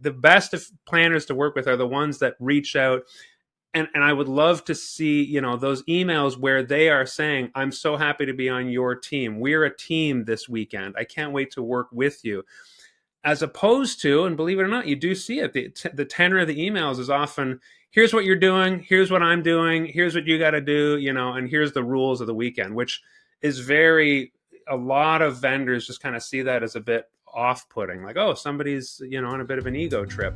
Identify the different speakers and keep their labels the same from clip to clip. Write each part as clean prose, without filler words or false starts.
Speaker 1: the best of planners to work with are the ones that reach out. And I would love to see, those emails where they are saying, I'm so happy to be on your team. We're a team this weekend. I can't wait to work with you. As opposed to, and believe it or not, you do see it, the tenor of the emails is often, here's what you're doing, here's what I'm doing, here's what you got to do, and here's the rules of the weekend, which is a lot of vendors just kind of see that as a bit off-putting, like, oh, somebody's, on a bit of an ego trip.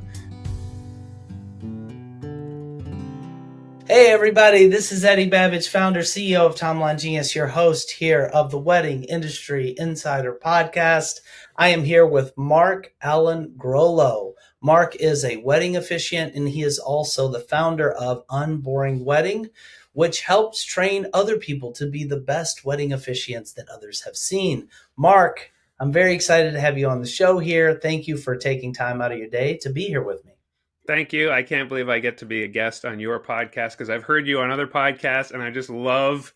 Speaker 2: Hey everybody, this is Eddie Babbage, founder, CEO of Timeline Genius, your host here of the Wedding Industry Insider Podcast. I am here with Mark Allan Groleau. Mark is a wedding officiant, and he is also the founder of Unboring Wedding, which helps train other people to be the best wedding officiants that others have seen. Mark, I'm very excited to have you on the show here. Thank you for taking time out of your day to be here with me.
Speaker 1: Thank you. I can't believe I get to be a guest on your podcast because I've heard you on other podcasts, and I just love,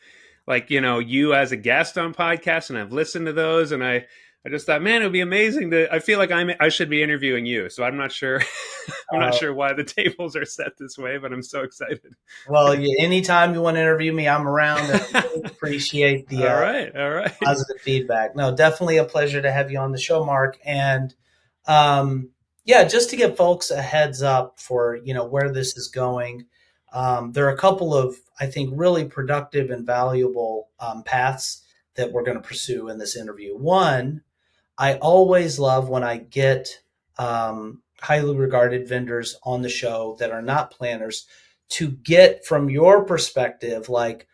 Speaker 1: you as a guest on podcasts, and I've listened to those, and I just thought, man, it would be amazing I feel like I should be interviewing you. So I'm not sure, not sure why the tables are set this way, but I'm so excited.
Speaker 2: Well, anytime you want to interview me, I'm around, and I really appreciate the
Speaker 1: all right.
Speaker 2: positive feedback. No, definitely a pleasure to have you on the show, Mark. And just to give folks a heads up for, where this is going, there are a couple of, I think, really productive and valuable paths that we're going to pursue in this interview. One, I always love when I get highly regarded vendors on the show that are not planners to get from your perspective, like,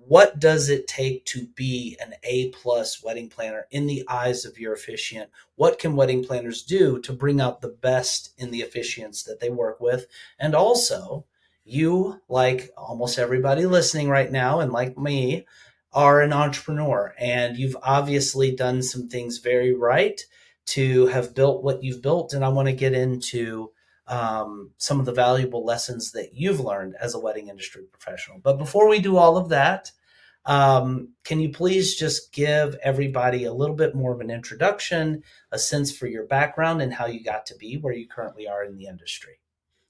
Speaker 2: what does it take to be an A-plus wedding planner in the eyes of your officiant? What can wedding planners do to bring out the best in the officiants that they work with? And also, you, like almost everybody listening right now, and like me, are an entrepreneur, and you've obviously done some things very right to have built what you've built. And I want to get into some of the valuable lessons that you've learned as a wedding industry professional. But before we do all of that, can you please just give everybody a little bit more of an introduction, a sense for your background and how you got to be where you currently are in the industry?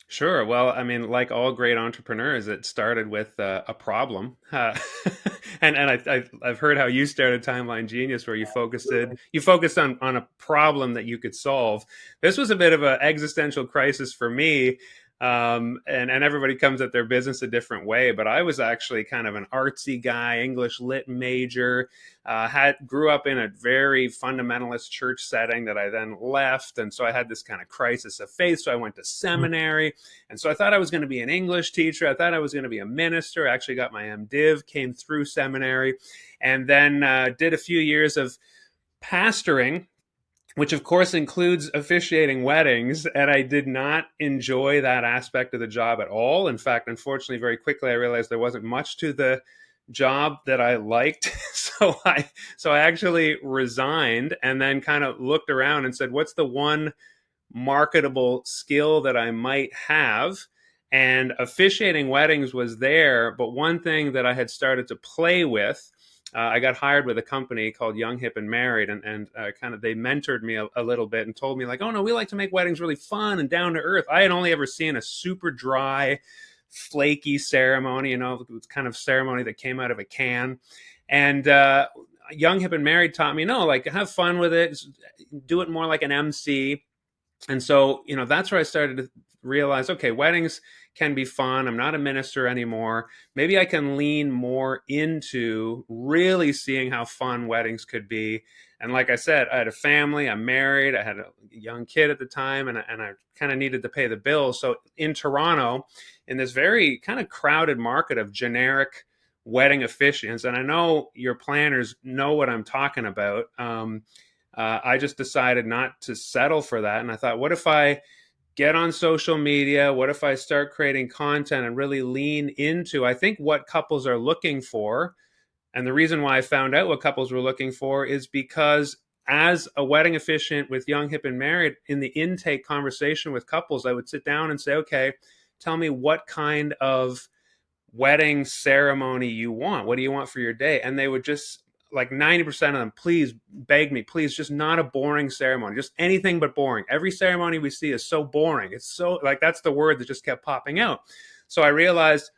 Speaker 1: Sure. Well, I mean, like all great entrepreneurs, it started with a problem, and I've heard how you started Timeline Genius, where you focused on a problem that you could solve. This was a bit of an existential crisis for me, and everybody comes at their business a different way. But I was actually kind of an artsy guy, English lit major. Grew up in a very fundamentalist church setting that I then left. And so I had this kind of crisis of faith. So I went to seminary. And so I thought I was going to be an English teacher. I thought I was going to be a minister. I actually got my MDiv, came through seminary, and then did a few years of pastoring, which of course includes officiating weddings. And I did not enjoy that aspect of the job at all. In fact, unfortunately, very quickly, I realized there wasn't much to the job that I liked. So I actually resigned and then kind of looked around and said, what's the one marketable skill that I might have? And officiating weddings was there. But one thing that I had started to play with, I got hired with a company called Young, Hip, and Married, and kind of they mentored me a little bit and told me, like, oh no, we like to make weddings really fun and down to earth. I had only ever seen a super dry, flaky ceremony, it was kind of ceremony that came out of a can. And Young, Hip, and Married taught me, no, like, have fun with it, do it more like an MC. And so, that's where I started to realize, okay, weddings can be fun. I'm not a minister anymore. Maybe I can lean more into really seeing how fun weddings could be. And like I said, I had a family, I'm married, I had a young kid at the time, and I kind of needed to pay the bills. So in Toronto, in this very kind of crowded market of generic wedding officiants, and I know your planners know what I'm talking about, I just decided not to settle for that. And I thought, what if I get on social media? What if I start creating content and really lean into, I think, what couples are looking for? And the reason why I found out what couples were looking for is because as a wedding officiant with Young, Hip, and Married, in the intake conversation with couples, I would sit down and say, okay, tell me what kind of wedding ceremony you want. What do you want for your day? And they would just like 90% of them, please beg me, please, just not a boring ceremony, just anything but boring. Every ceremony we see is so boring. It's so, like, that's the word that just kept popping out. So I realized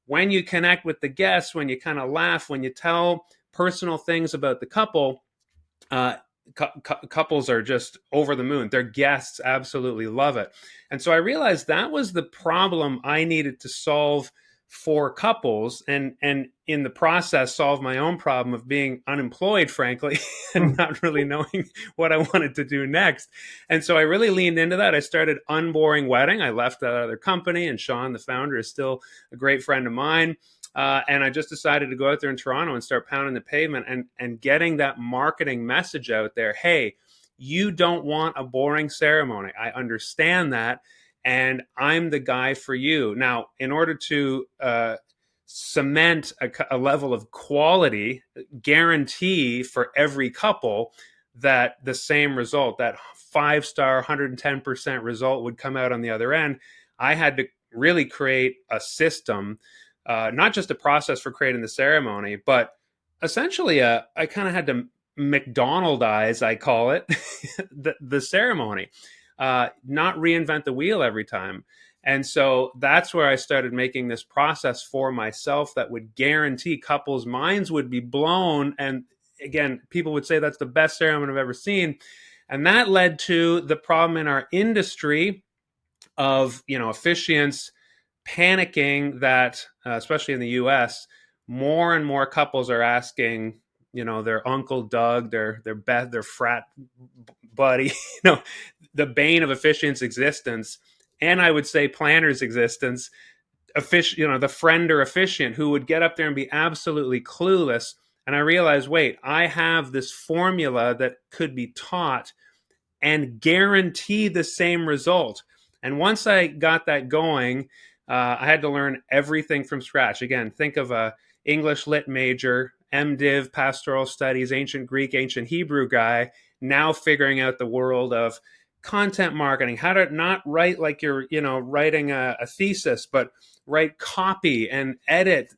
Speaker 1: when you connect with the guests, when you kind of laugh, when you tell personal things about the couple, uh, couples are just over the moon. Their guests absolutely love it. And so I realized that was the problem I needed to solve for couples, and in the process solve my own problem of being unemployed, frankly, and not really knowing what I wanted to do next. And so I really leaned into that. I started Unboring Wedding. I left that other company, and Sean, the founder, is still a great friend of mine. And I just decided to go out there in Toronto and start pounding the pavement and getting that marketing message out there. Hey, you don't want a boring ceremony. I understand that. And I'm the guy for you. Now, in order to cement a level of quality, guarantee for every couple that the same result, that 5-star, 110% result would come out on the other end, I had to really create a system, not just a process for creating the ceremony, but essentially I kind of had to McDonaldize, I call it, the ceremony, not reinvent the wheel every time. And so that's where I started making this process for myself that would guarantee couples' minds would be blown. And again, people would say that's the best ceremony I've ever seen. And that led to the problem in our industry of, officiants panicking that, especially in the US, more and more couples are asking, their Uncle Doug, their frat buddy, the bane of officiant's existence, and I would say planner's existence, the friend or officiant who would get up there and be absolutely clueless. And I realized, wait, I have this formula that could be taught and guarantee the same result. And once I got that going, I had to learn everything from scratch. Again, think of a English lit major, MDiv, pastoral studies, ancient Greek, ancient Hebrew guy, now figuring out the world of content marketing, how to not write like you're, writing a thesis, but write copy and edit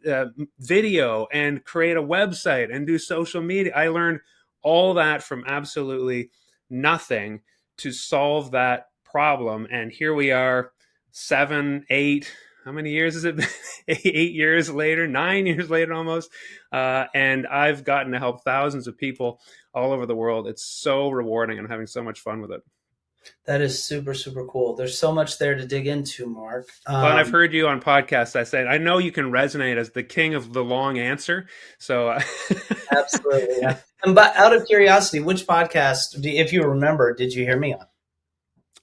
Speaker 1: video and create a website and do social media. I learned all that from absolutely nothing to solve that problem. And here we are, 7, 8, how many years has it been? 8 years later, 9 years later almost. And I've gotten to help thousands of people all over the world. It's so rewarding. I'm having so much fun with it.
Speaker 2: That is super, super cool. There's so much there to dig into, Mark.
Speaker 1: Well, and I've heard you on podcasts. I said, I know you can resonate as the king of the long answer. So
Speaker 2: absolutely. Yeah. And but out of curiosity, which podcast, if you remember, did you hear me on?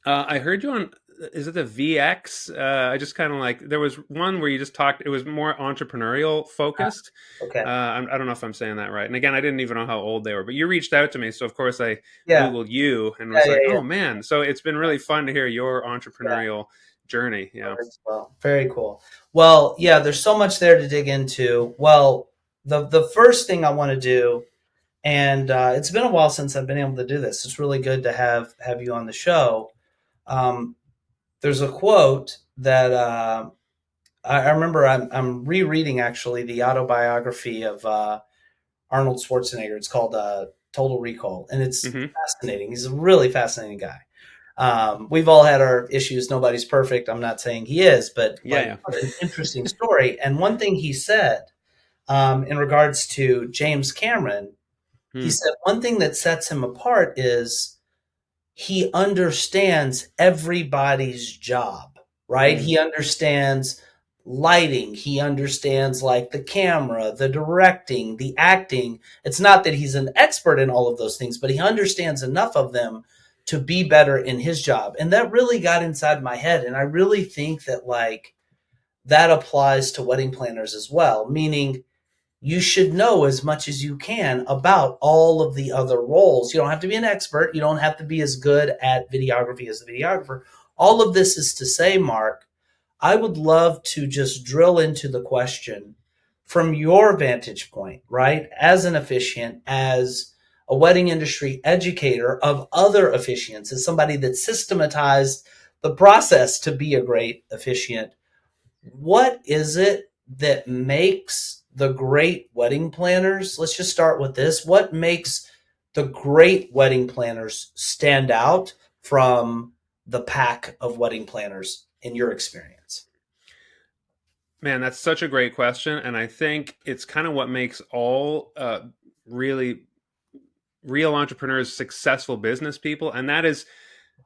Speaker 1: I heard you on, is it the VX? I just kind of like, there was one where you just talked, it was more entrepreneurial focused.
Speaker 2: Okay.
Speaker 1: I don't know if I'm saying that right. And again, I didn't even know how old they were, but you reached out to me. So of course I Googled you and was like, oh man. So it's been really fun to hear your entrepreneurial journey. Yeah.
Speaker 2: Well, very cool. Well, yeah, there's so much there to dig into. Well, the first thing I want to do, and it's been a while since I've been able to do this. It's really good to have you on the show. There's a quote that I remember. I'm rereading actually the autobiography of Arnold Schwarzenegger. It's called Total Recall, and it's fascinating. He's a really fascinating guy. We've all had our issues. Nobody's perfect. I'm not saying he is, but an interesting story. And one thing he said in regards to James Cameron, he said one thing that sets him apart is he understands everybody's job, right? He understands lighting. He understands like the camera, the directing, the acting. It's not that he's an expert in all of those things, but he understands enough of them to be better in his job. And that really got inside my head. And I really think that like that applies to wedding planners as well, meaning you should know as much as you can about all of the other roles. You don't have to be an expert. You don't have to be as good at videography as the videographer. All of this is to say, Mark, I would love to just drill into the question from your vantage point, right? As an officiant, as a wedding industry educator of other officiants, as somebody that systematized the process to be a great officiant. What is it that makes the great wedding planners? Let's just start with this. What makes the great wedding planners stand out from the pack of wedding planners in your experience?
Speaker 1: Man, that's such a great question, and I think it's kind of what makes all really real entrepreneurs successful business people, and that is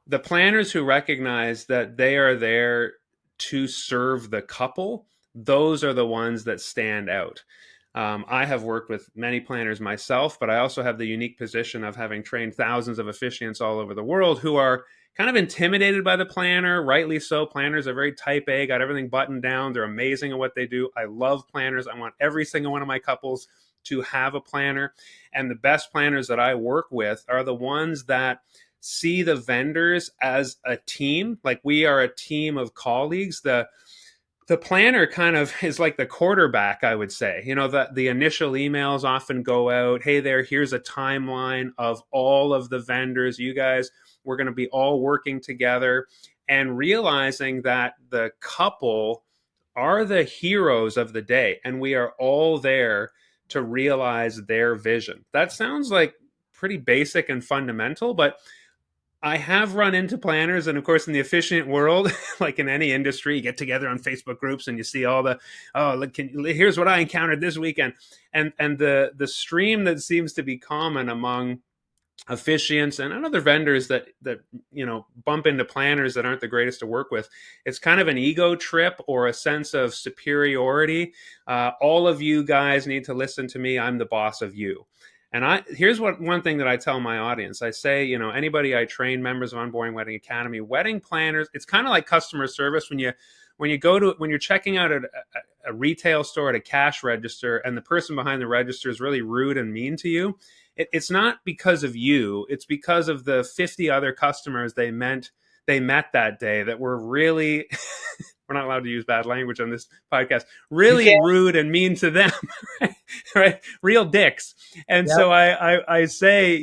Speaker 1: the planners who recognize that they are there to serve the couple. Those are the ones that stand out. I have worked with many planners myself, but I also have the unique position of having trained thousands of officiants all over the world who are kind of intimidated by the planner, rightly so. Planners are very type A, got everything buttoned down. They're amazing at what they do. I love planners. I want every single one of my couples to have a planner. And the best planners that I work with are the ones that see the vendors as a team. Like we are a team of colleagues. The planner kind of is like the quarterback, I would say. You know, the initial emails often go out, hey there, here's a timeline of all of the vendors. You guys, we're going to be all working together, and realizing that the couple are the heroes of the day and we are all there to realize their vision. That sounds like pretty basic and fundamental, but I have run into planners, and of course, in the officiant world, like in any industry, you get together on Facebook groups and you see all the, oh, look, here's what I encountered this weekend, and the stream that seems to be common among officiants and other vendors that bump into planners that aren't the greatest to work with. It's kind of an ego trip or a sense of superiority. All of you guys need to listen to me. I'm the boss of you. And here's one thing that I tell my audience. I say, anybody I train, members of Unboring Wedding Academy, wedding planners, it's kind of like customer service when you're checking out at a retail store at a cash register and the person behind the register is really rude and mean to you. It's not because of you. It's because of the 50 other customers they met that day that were really we're not allowed to use bad language on this podcast,
Speaker 2: You
Speaker 1: really
Speaker 2: can.
Speaker 1: rude and mean to them. Right? Real dicks. And
Speaker 2: Yep.
Speaker 1: so I say,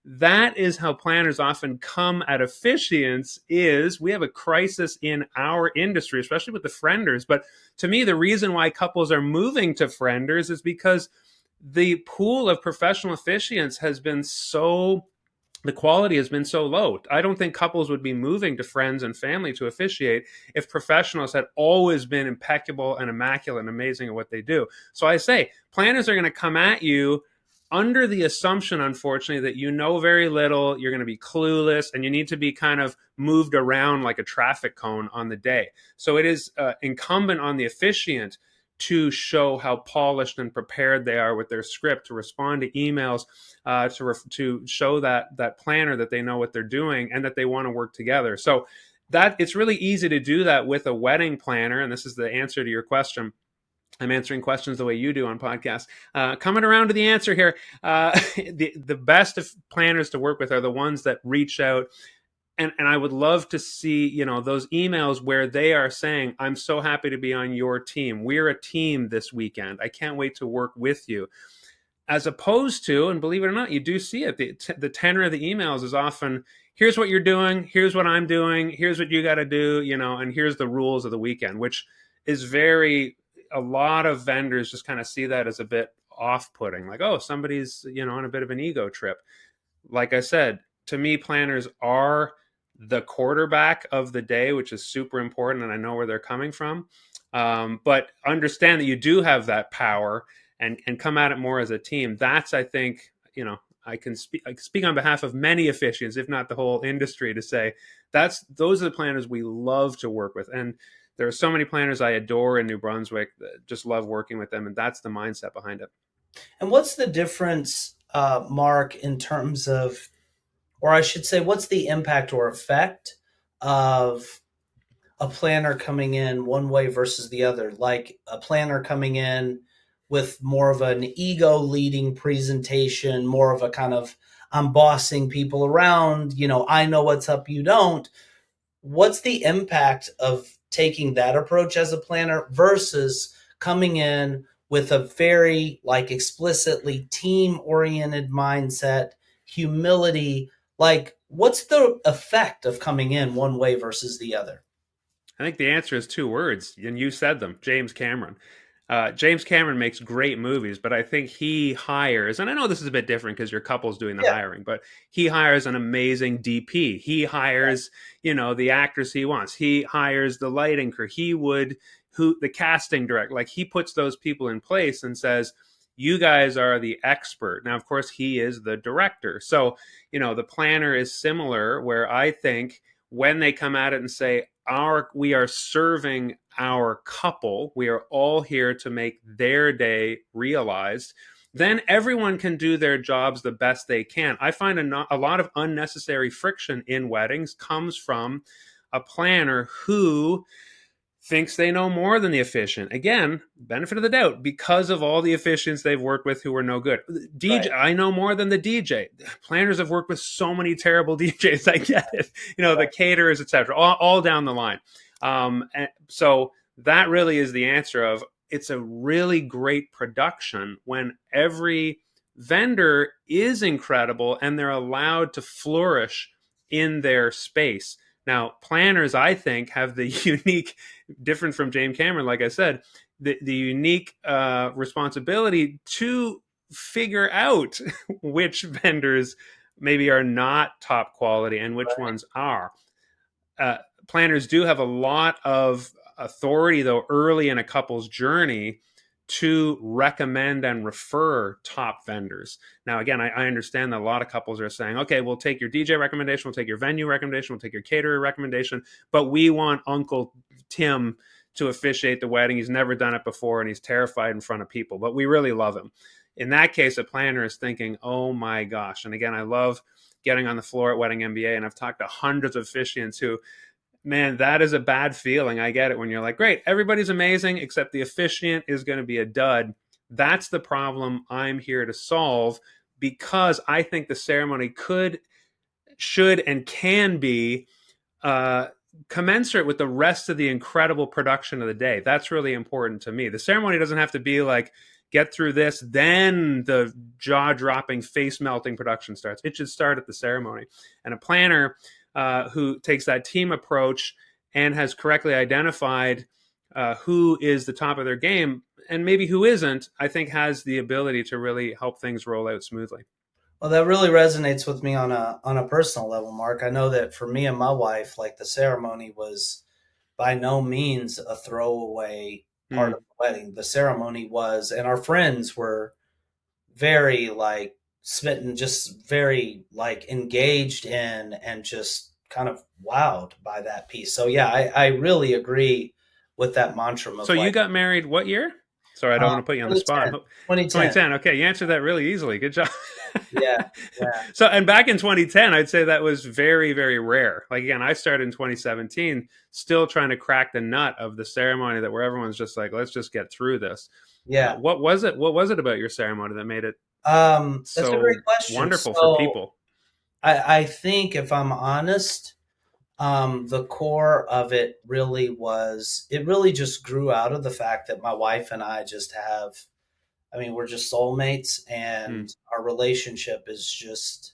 Speaker 1: that is how planners often come at officiants. Is we have a crisis in our industry, especially with the frienders. But to me, the reason why couples are moving to frienders is because the pool of professional officiants has been so, the quality has been so low. I don't think couples would be moving to friends and family to officiate if professionals had always been impeccable and immaculate and amazing at what they do. So I say planners are going to come at you under the assumption, unfortunately, that you know very little, you're going to be clueless, and you need to be kind of moved around like a traffic cone on the day. So it is incumbent on the officiant to show how polished and prepared they are with their script, to respond to emails, to show that planner that they know what they're doing and that they want to work together. So that it's really easy to do that with a wedding planner, and this is the answer to your question. I'm answering questions the way you do on podcasts. Coming around to the answer here, the best of planners to work with are the ones that reach out. And I would love to see, those emails where they are saying, I'm so happy to be on your team. We're a team this weekend. I can't wait to work with you. As opposed to, and believe it or not, you do see it, the tenor of the emails is often, here's what you're doing, here's what I'm doing, here's what you got to do, and here's the rules of the weekend, which is a lot of vendors just kind of see that as a bit off-putting, like, oh, somebody's, on a bit of an ego trip. Like I said, to me, planners are the quarterback of the day, which is super important, and I know where they're coming from. But understand that you do have that power and come at it more as a team. That's, I think, I can speak on behalf of many officiants, if not the whole industry, to say those are the planners we love to work with. And there are so many planners I adore in New Brunswick that just love working with them, and that's the mindset behind it.
Speaker 2: And what's the difference, Mark, in terms of, or I should say, what's the impact or effect of a planner coming in one way versus the other? Like a planner coming in with more of an ego leading presentation, more of a kind of, I'm bossing people around, I know what's up, you don't. What's the impact of taking that approach as a planner versus coming in with a very like explicitly team oriented mindset, humility? Like, what's the effect of coming in one way versus the other?
Speaker 1: I think the answer is two words, and you said them, James Cameron. James Cameron makes great movies, but I think he hires, and I know this is a bit different because your couple's doing the
Speaker 2: Yeah,
Speaker 1: hiring, but he hires an amazing DP. He hires, the actors he wants. He hires the lighting crew. The casting director, like he puts those people in place and says, you guys are the expert. Now, of course, he is the director. So, the planner is similar, where I think when they come at it and say, we are serving our couple, we are all here to make their day realized, then everyone can do their jobs the best they can. I find a lot of unnecessary friction in weddings comes from a planner who thinks they know more than the officiant. Again, benefit of the doubt, because of all the officiants they've worked with who are no good. DJ,
Speaker 2: right,
Speaker 1: I know more than the DJ. Planners have worked with so many terrible DJs. I get it. The
Speaker 2: right,
Speaker 1: caterers, etc., all down the line. And so that really is the answer of it's a really great production when every vendor is incredible and they're allowed to flourish in their space. Now, planners, I think, have the unique, different from James Cameron, like I said, the unique responsibility to figure out which vendors maybe are not top quality and which
Speaker 2: right.
Speaker 1: ones are. Uh, Planners do have a lot of authority, though, early in a couple's journey to recommend and refer top vendors. Now, again, I understand that a lot of couples are saying, okay, we'll take your DJ recommendation, we'll take your venue recommendation, we'll take your caterer recommendation, but we want Uncle Tim to officiate the wedding. He's never done it before and he's terrified in front of people, but we really love him. In that case, a planner is thinking, oh my gosh. And again, I love getting on the floor at Wedding MBA, and I've talked to hundreds of officiants who, man, that is a bad feeling. I get it when you're like, great, everybody's amazing, except the officiant is going to be a dud. That's the problem I'm here to solve, because I think the ceremony could, should, and can be uh, commensurate with the rest of the incredible production of the day. That's really important to me. The ceremony doesn't have to be like, get through this, then the jaw dropping, face melting production starts. It should start at the ceremony. And a planner who takes that team approach and has correctly identified who is the top of their game and maybe who isn't, I think has the ability to really help things roll out smoothly.
Speaker 2: Well, that really resonates with me on a personal level, Mark. I know that for me and my wife, like the ceremony was by no means a throwaway part of
Speaker 1: Mm.
Speaker 2: the wedding. The ceremony was, and our friends were very like smitten, just very like engaged in and just kind of wowed by that piece. So yeah, I really agree with that mantra
Speaker 1: So
Speaker 2: of
Speaker 1: you
Speaker 2: like
Speaker 1: got married what year? Sorry, I don't want to put you on the spot.
Speaker 2: 2010, 2010.
Speaker 1: 2010. Okay, you answered that really easily. Good job.
Speaker 2: Yeah, yeah,
Speaker 1: So, and back in 2010, I'd say that was very, very rare. Like, again, I started in 2017, still trying to crack the nut of the ceremony that where everyone's just like, let's just get through this.
Speaker 2: yeah.
Speaker 1: What was it? What was it about your ceremony that made it
Speaker 2: That's a great
Speaker 1: so
Speaker 2: question.
Speaker 1: wonderful for
Speaker 2: So
Speaker 1: people?
Speaker 2: I think if I'm honest, the core of it really was, it really just grew out of the fact that my wife and I just have, I mean, we're just soulmates
Speaker 1: Mm,
Speaker 2: and our relationship is just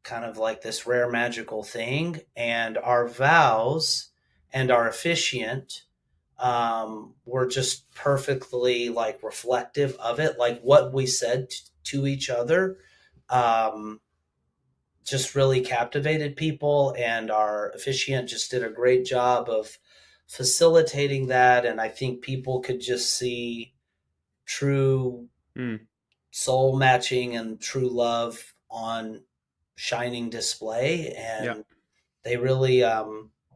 Speaker 2: kind of like this rare magical thing. And our vows and our officiant were just perfectly like reflective of it, like what we said to each other. Um, just really captivated people, and our officiant just did a great job of facilitating that. And I think people could just see true
Speaker 1: mm,
Speaker 2: soul matching and true love on shining display,
Speaker 1: yeah,
Speaker 2: and they really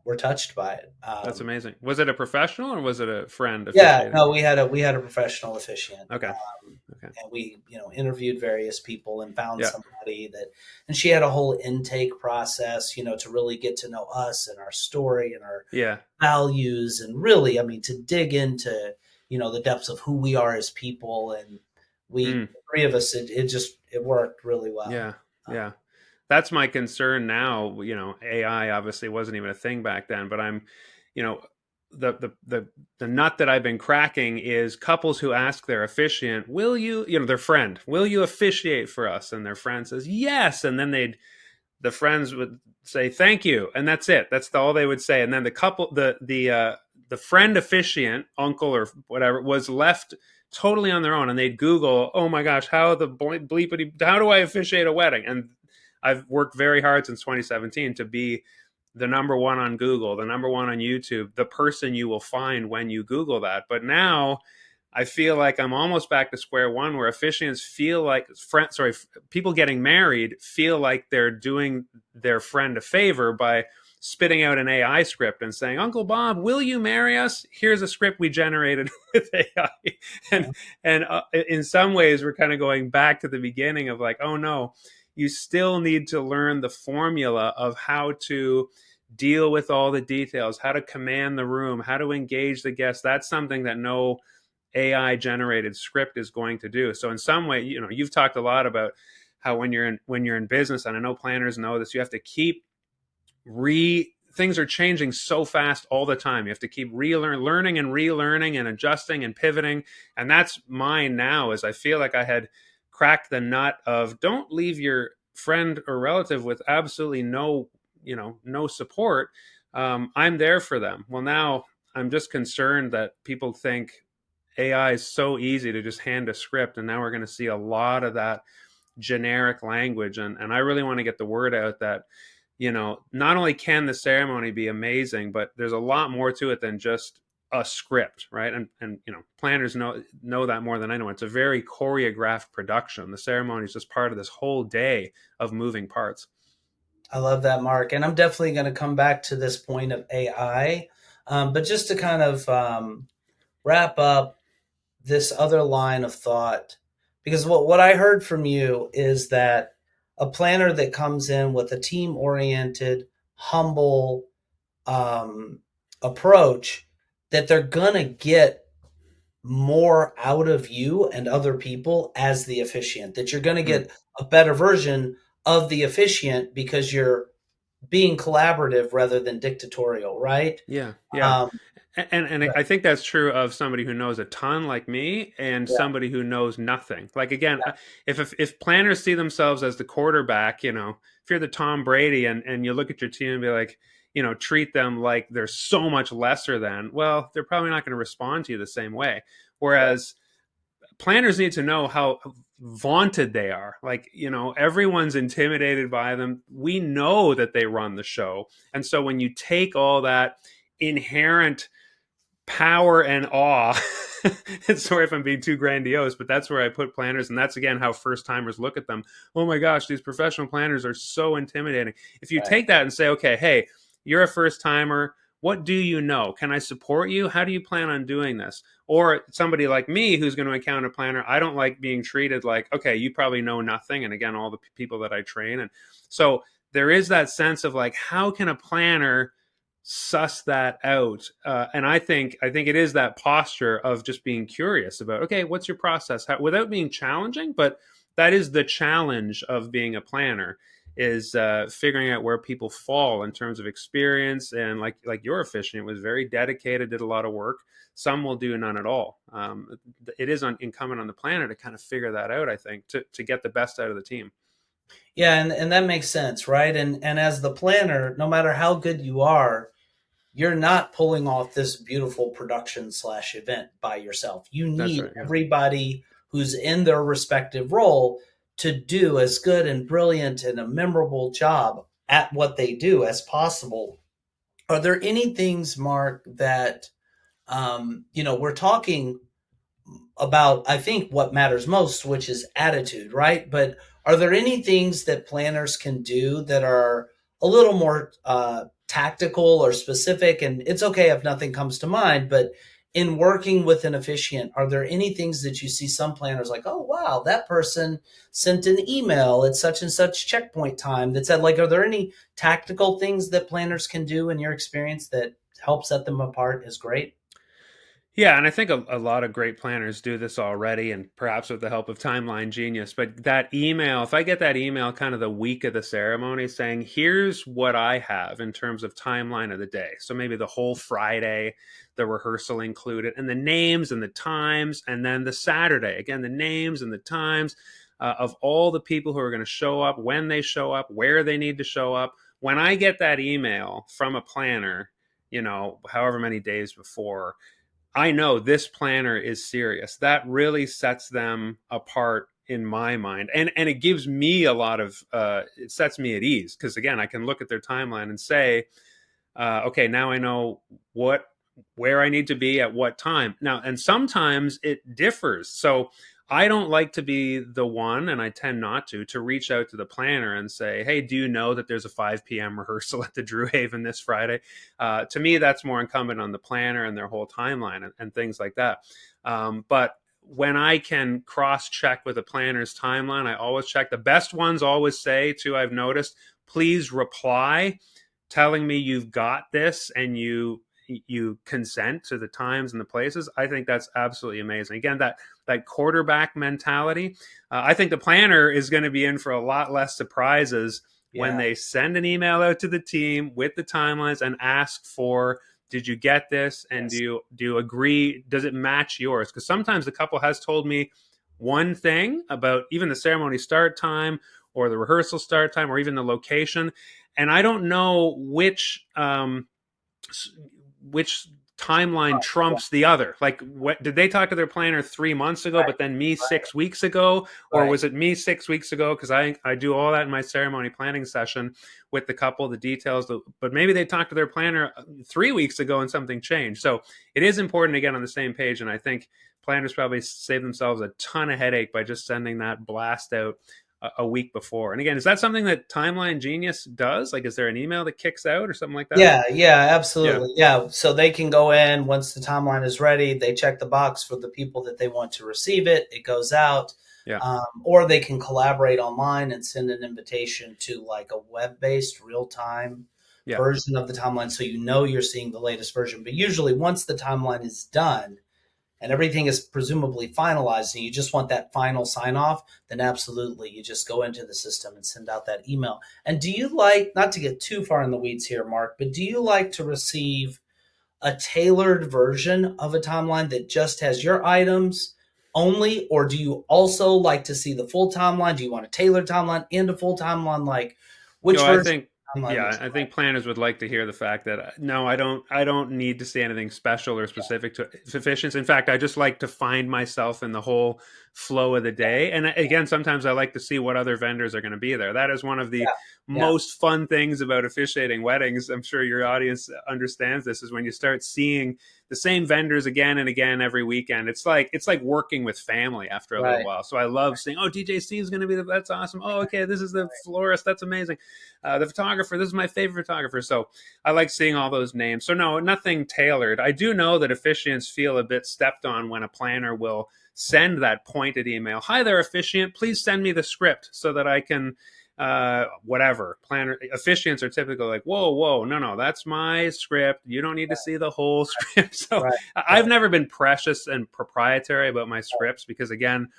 Speaker 2: were touched by it.
Speaker 1: that's amazing. Was it a professional or was it a friend
Speaker 2: Yeah,
Speaker 1: officiating?
Speaker 2: no, we had a professional officiant,
Speaker 1: Okay, okay,
Speaker 2: and we interviewed various people and found
Speaker 1: yeah,
Speaker 2: somebody that, and she had a whole intake process, to really get to know us and our story and our
Speaker 1: yeah,
Speaker 2: values, and really, I mean, to dig into the depths of who we are as people, and we
Speaker 1: mm,
Speaker 2: three of us, it worked really well.
Speaker 1: yeah, yeah. That's my concern now. AI obviously wasn't even a thing back then, but you know, the nut that I've been cracking is couples who ask their officiant, "Will you, their friend, will you officiate for us?" And their friend says, "Yes," and then the friends would say, "Thank you," and that's it. That's all they would say. And then the couple, the the friend officiant, uncle or whatever, was left totally on their own, and they'd Google, oh my gosh, how the bleepity, how do I officiate a wedding? And I've worked very hard since 2017 to be the number one on Google, the number one on YouTube, the person you will find when you Google that. But now I feel like I'm almost back to square one, where officiants feel like people getting married feel like they're doing their friend a favor by spitting out an AI script and saying, Uncle Bob, will you marry us? Here's a script we generated with AI. And in some ways, we're kind of going back to the beginning of like, oh no, you still need to learn the formula of how to deal with all the details, how to command the room, how to engage the guests. That's something that no AI generated script is going to do. So in some way, you've talked a lot about how when you're in business, and I know planners know this, you have to keep things are changing so fast all the time. You have to keep learning and relearning and adjusting and pivoting. And that's mine now, is I feel like I had cracked the nut of don't leave your friend or relative with absolutely no support. I'm there for them. Well, now I'm just concerned that people think AI is so easy to just hand a script, and now we're going to see a lot of that generic language. And I really want to get the word out that, not only can the ceremony be amazing, but there's a lot more to it than just a script, right? And planners know that more than anyone. It's a very choreographed production. The ceremony is just part of this whole day of moving parts.
Speaker 2: I love that, Mark. And I'm definitely going to come back to this point of AI. But just to kind of wrap up this other line of thought, because what I heard from you is that a planner that comes in with a team oriented, humble approach, that they're going to get more out of you and other people as the officiant, that you're going to
Speaker 1: Mm.
Speaker 2: get a better version of the officiant because you're being collaborative rather than dictatorial, right?
Speaker 1: Yeah, yeah.
Speaker 2: Um,
Speaker 1: And I think that's true of somebody who knows a ton like me and
Speaker 2: yeah,
Speaker 1: somebody who knows nothing. Like again, if planners see themselves as the quarterback, if you're the Tom Brady and you look at your team and be like, treat them like they're so much lesser than, well, they're probably not going to respond to you the same way.
Speaker 2: yeah,
Speaker 1: Whereas planners need to know how vaunted they are. Like, everyone's intimidated by them. We know that they run the show. And so when you take all that inherent power and awe, sorry if I'm being too grandiose, but that's where I put planners. And that's again how first timers look at them. Oh my gosh, these professional planners are so intimidating. If you
Speaker 2: right,
Speaker 1: take that and say, okay, hey, you're a first timer, what do you know? Can I support you? How do you plan on doing this? Or somebody like me who's going to encounter a planner, I don't like being treated like, okay, you probably know nothing. And again, all the people that I train. And so there is that sense of like, how can a planner suss that out? And I think it is that posture of just being curious about, okay, what's your process? Without being challenging, but that is the challenge of being a planner, is figuring out where people fall in terms of experience. And like your officiant was very dedicated, did a lot of work. Some will do none at all. It is incumbent on the planner to kind of figure that out, I think, to get the best out of the team.
Speaker 2: yeah, and that makes sense, right? And as the planner, no matter how good you are, you're not pulling off this beautiful production slash event by yourself. You
Speaker 1: That's
Speaker 2: need
Speaker 1: right. Yeah.
Speaker 2: everybody who's in their respective role to do as good and brilliant and a memorable job at what they do as possible. Are there any things, Mark, that we're talking about, I think, what matters most, which is attitude, right? But are there any things that planners can do that are a little more tactical or specific? And it's okay if nothing comes to mind, but in working with an officiant, are there any things that you see some planners like, oh, wow, that person sent an email at such and such checkpoint time that said, like, are there any tactical things that planners can do in your experience that help set them apart is great?
Speaker 1: Yeah, and I think a lot of great planners do this already, and perhaps with the help of Timeline Genius. But that email, if I get that email kind of the week of the ceremony saying, here's what I have in terms of timeline of the day. So maybe the whole Friday, the rehearsal included, and the names and the times, and then the Saturday, again, the names and the times of all the people who are going to show up, when they show up, where they need to show up. When I get that email from a planner, however many days before, I know this planner is serious. That really sets them apart in my mind, and it gives me a lot of it sets me at ease, because again, I can look at their timeline and say, okay, now I know where I need to be at what time. Now, and sometimes it differs. So I don't like to be the one, and I tend not to reach out to the planner and say, hey, do you know that there's a 5 p.m. rehearsal at the Drew Haven this Friday? To me, that's more incumbent on the planner and their whole timeline and things like that. But when I can cross-check with a planner's timeline, I always check. The best ones always say, too, I've noticed, please reply telling me you've got this and you consent to the times and the places. I think that's absolutely amazing. Again, that quarterback mentality. I think the planner is going to be in for a lot less surprises when they send an email out to the team with the timelines and ask for, did you get this? And do you agree? Does it match yours? Because sometimes the couple has told me one thing about even the ceremony start time or the rehearsal start time or even the location, and I don't know which timeline trumps the other. Like, what did they talk to their planner 3 months ago, but then me 6 weeks ago, or was it me 6 weeks ago? Because I do all that in my ceremony planning session with the couple, the details. But maybe they talked to their planner 3 weeks ago and something changed. So it is important to get on the same page, and I think planners probably save themselves a ton of headache by just sending that blast out a week before. And again, is that something that Timeline Genius does? Like, is there an email that kicks out or something like that?
Speaker 2: Yeah, absolutely. Yeah. So they can go in once the timeline is ready. They check the box for the people that they want to receive it. It goes out. Or they can collaborate online and send an invitation to like a web-based real-time version of the timeline. So you're seeing the latest version. But usually once the timeline is done, and everything is presumably finalized, and you just want that final sign off, then absolutely, you just go into the system and send out that email. And do you like, not to get too far in the weeds here, Mark, but do you like to receive a tailored version of a timeline that just has your items only, or do you also like to see the full timeline? Do you want a tailored timeline and a full timeline? Like, which version?
Speaker 1: I think planners would like to hear the fact that no, I don't need to see anything special or specific to officiants. In fact, I just like to find myself in the whole flow of the day. And again, sometimes I like to see what other vendors are going to be there. That is one of the most fun things about officiating weddings. I'm sure your audience understands this, is when you start seeing the same vendors again and again every weekend. It's like working with family after a little while. So I love seeing, oh, DJC is going to be that's awesome. Oh, okay, this is the florist. That's amazing. The photographer, this is my favorite photographer. So I like seeing all those names. So no, nothing tailored. I do know that officiants feel a bit stepped on when a planner will send that pointed email. Hi there, officiant. Please send me the script so that I can whatever. Planner officiants are typically like, whoa, no, that's my script. You don't need to see the whole script. So I've never been precious and proprietary about my scripts, because again,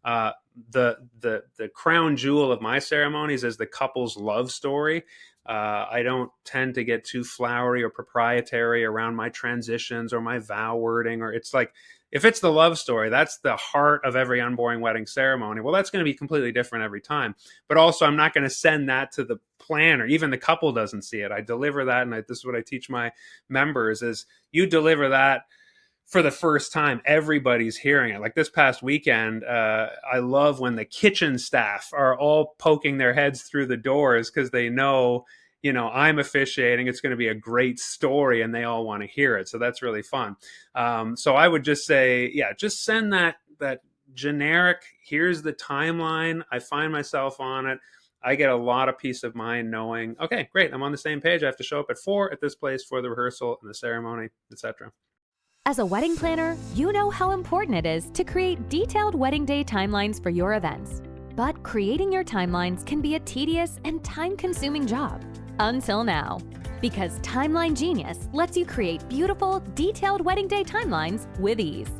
Speaker 1: the crown jewel of my ceremonies is the couple's love story. I don't tend to get too flowery or proprietary around my transitions or my vow wording, or it's like, if it's the love story, that's the heart of every Unboring wedding ceremony. Well, that's going to be completely different every time. But also, I'm not going to send that to the planner. Even the couple doesn't see it. I deliver that, and this is what I teach my members, is you deliver that for the first time. Everybody's hearing it. Like this past weekend, I love when the kitchen staff are all poking their heads through the doors because they know, I'm officiating. It's going to be a great story, and they all want to hear it. So that's really fun. So I would just say, just send that generic, here's the timeline. I find myself on it. I get a lot of peace of mind knowing, okay, great, I'm on the same page. I have to show up at 4 at this place for the rehearsal and the ceremony, etc.
Speaker 3: As a wedding planner, you know how important it is to create detailed wedding day timelines for your events. But creating your timelines can be a tedious and time-consuming job. Until now. Because Timeline Genius lets you create beautiful, detailed wedding day timelines with ease.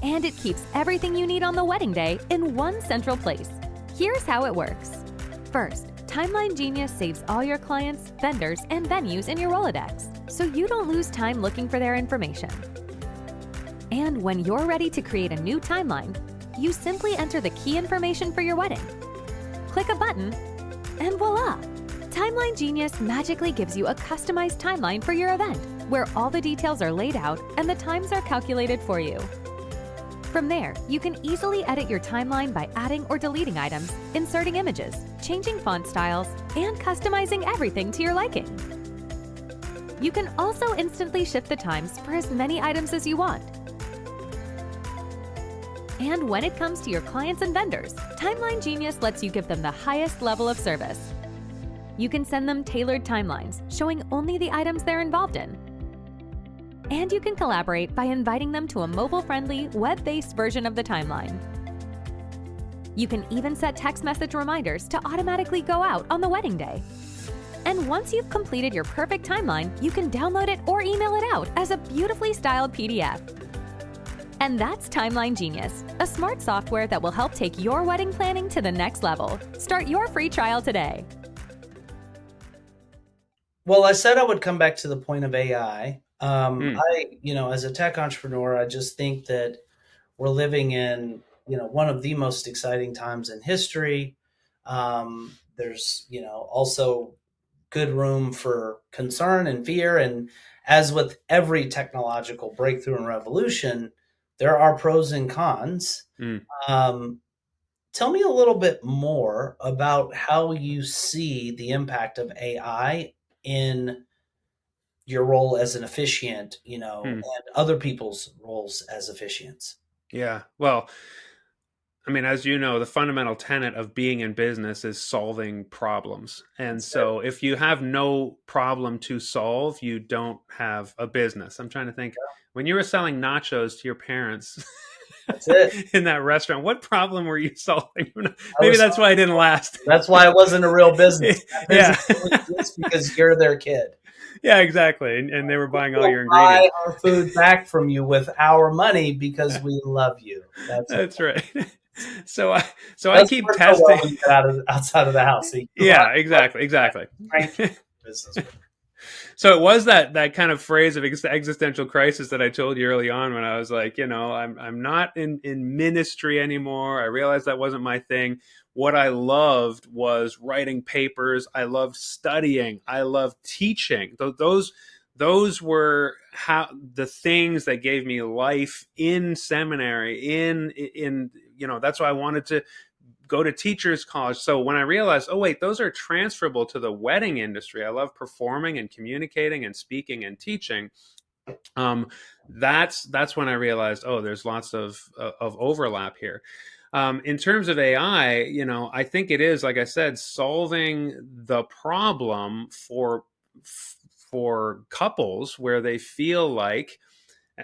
Speaker 3: And it keeps everything you need on the wedding day in one central place. Here's how it works. First, Timeline Genius saves all your clients, vendors, and venues in your Rolodex, so you don't lose time looking for their information. And when you're ready to create a new timeline, you simply enter the key information for your wedding. Click a button, and voila! Timeline Genius magically gives you a customized timeline for your event, where all the details are laid out and the times are calculated for you. From there, you can easily edit your timeline by adding or deleting items, inserting images, changing font styles, and customizing everything to your liking. You can also instantly shift the times for as many items as you want. And when it comes to your clients and vendors, Timeline Genius lets you give them the highest level of service. You can send them tailored timelines, showing only the items they're involved in. And you can collaborate by inviting them to a mobile-friendly, web-based version of the timeline. You can even set text message reminders to automatically go out on the wedding day. And once you've completed your perfect timeline, you can download it or email it out as a beautifully styled PDF. And that's Timeline Genius, a smart software that will help take your wedding planning to the next level. Start your free trial today.
Speaker 2: Well, I said I would come back to the point of AI. As a tech entrepreneur, I just think that we're living in, one of the most exciting times in history. There's, also good room for concern and fear. And as with every technological breakthrough and revolution, there are pros and cons. Tell me a little bit more about how you see the impact of AI in your role as an officiant, and other people's roles as officiants.
Speaker 1: Yeah. Well, I mean, as you know, the fundamental tenet of being in business is solving problems. And so if you have no problem to solve, you don't have a business. I'm trying to think, when you were selling nachos to your parents
Speaker 2: That's it.
Speaker 1: in that restaurant, what problem were you solving? Maybe that's why it didn't last.
Speaker 2: That's why it wasn't a real business.
Speaker 1: Yeah.
Speaker 2: Just because you're their kid.
Speaker 1: Yeah, exactly. And they were buying all your
Speaker 2: Buy
Speaker 1: ingredients.
Speaker 2: our food back from you with our money because we love you.
Speaker 1: That's right. So I keep testing
Speaker 2: outside of the house. So
Speaker 1: yeah, exactly. So it was that kind of phrase of existential crisis that I told you early on when I was like, I'm not in ministry anymore. I realized that wasn't my thing. What I loved was writing papers. I loved studying. I loved teaching. Those were the things that gave me life in seminary. In that's why I wanted to go to teachers college. So when I realized, oh wait, those are transferable to the wedding industry. I love performing and communicating and speaking and teaching. That's when I realized, oh, there's lots of overlap here. In terms of AI, I think it is, like I said, solving the problem for couples where they feel like,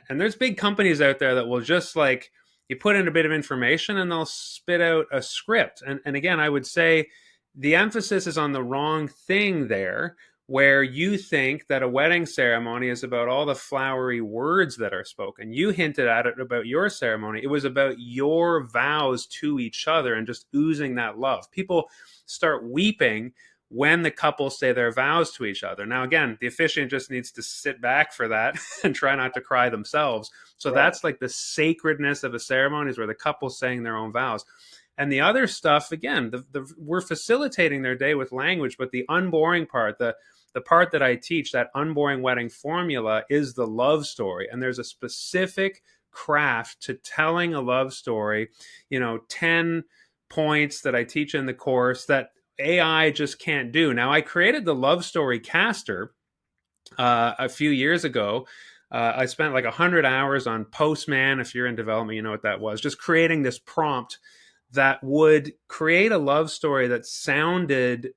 Speaker 1: and there's big companies out there that will just like, you put in a bit of information and they'll spit out a script. And again, I would say the emphasis is on the wrong thing there, where you think that a wedding ceremony is about all the flowery words that are spoken. You hinted at it about your ceremony. It was about your vows to each other and just oozing that love. People start weeping when the couples say their vows to each other. Now, again, the officiant just needs to sit back for that and try not to cry themselves. So that's like the sacredness of a ceremony, is where the couple's saying their own vows. And the other stuff, again, we're facilitating their day with language, but the unboring part, the part that I teach, that unboring wedding formula, is the love story. And there's a specific craft to telling a love story, 10 points that I teach in the course that AI just can't do. Now, I created the love story caster a few years ago. I spent like 100 hours on Postman. If you're in development, you know what that was. Just creating this prompt that would create a love story that sounded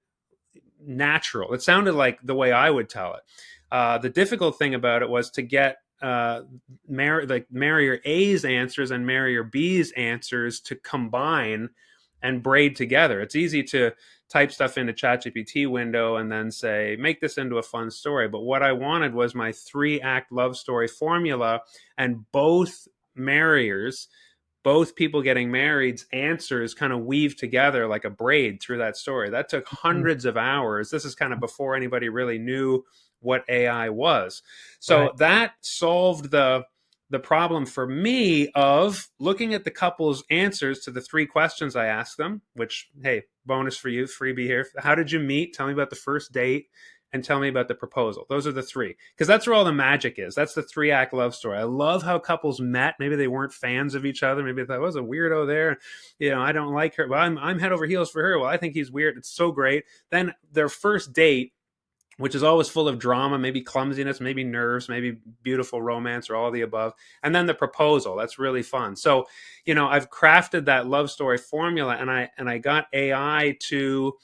Speaker 1: natural. It sounded like the way I would tell it. The difficult thing about it was to get Marrier A's answers and Marrier B's answers to combine and braid together. It's easy to type stuff into ChatGPT window and then say, make this into a fun story. But what I wanted was my 3-act love story formula, and both marriers, both people getting married's answers kind of weave together like a braid through that story. That took hundreds of hours. This is kind of before anybody really knew what AI was. So that solved the problem for me of looking at the couple's answers to the 3 questions I asked them, which, hey, bonus for you, freebie here. How did you meet? Tell me about the first date. and tell me about the proposal. Those are the three, because that's where all the magic is. That's the 3-act love story. I love how couples met. Maybe they weren't fans of each other. Maybe they thought, was a weirdo there. I don't like her. Well, I'm head over heels for her. Well, I think he's weird. It's so great. Then their first date, which is always full of drama, maybe clumsiness, maybe nerves, maybe beautiful romance, or all of the above. And then the proposal. That's really fun. So, I've crafted that love story formula, and I got AI to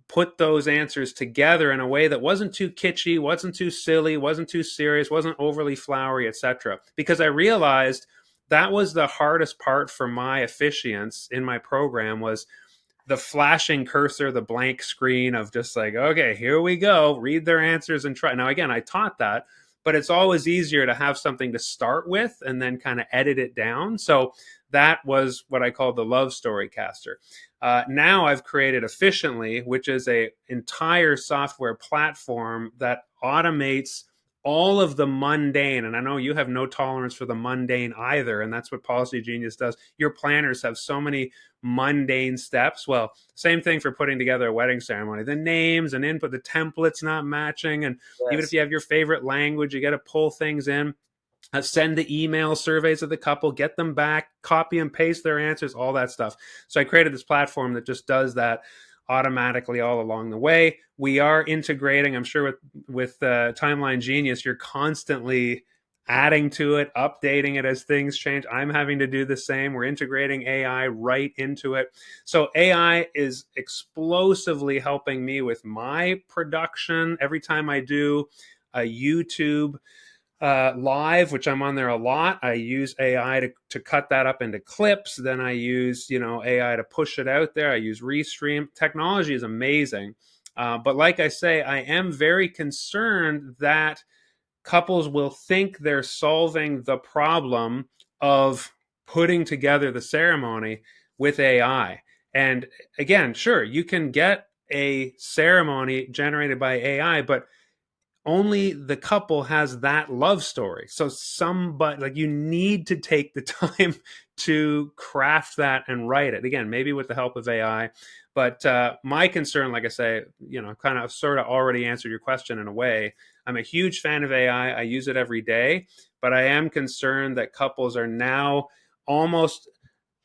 Speaker 1: put those answers together in a way that wasn't too kitschy, wasn't too silly, wasn't too serious, wasn't overly flowery, etc. Because I realized that was the hardest part for my officiants in my program, was the flashing cursor, the blank screen of just like, okay, here we go, read their answers and try. Now, again, I taught that, but it's always easier to have something to start with and then kind of edit it down. So that was what I call the love story caster. Now I've created Efficiently, which is a entire software platform that automates all of the mundane. And I know you have no tolerance for the mundane either, and that's what Policy Genius does. Your planners have so many mundane steps. Well, same thing for putting together a wedding ceremony. The names and input, the templates not matching, and even if you have your favorite language, you got to pull things in. Send the email surveys of the couple, get them back, copy and paste their answers, all that stuff. So I created this platform that just does that automatically all along the way. We are integrating, I'm sure with Timeline Genius, you're constantly adding to it, updating it as things change. I'm having to do the same. We're integrating AI right into it. So AI is explosively helping me with my production. Every time I do a YouTube live, which I'm on there a lot, I use AI to cut that up into clips. Then I use AI to push it out there. I use Restream. Technology is amazing, but like I say, I am very concerned that couples will think they're solving the problem of putting together the ceremony with AI. And again, sure, you can get a ceremony generated by AI, but only the couple has that love story. So somebody, like, you need to take the time to craft that and write it. Again, maybe with the help of AI. But my concern, like I say, kind of sort of already answered your question in a way. I'm a huge fan of AI. I use it every day, but I am concerned that couples are now almost,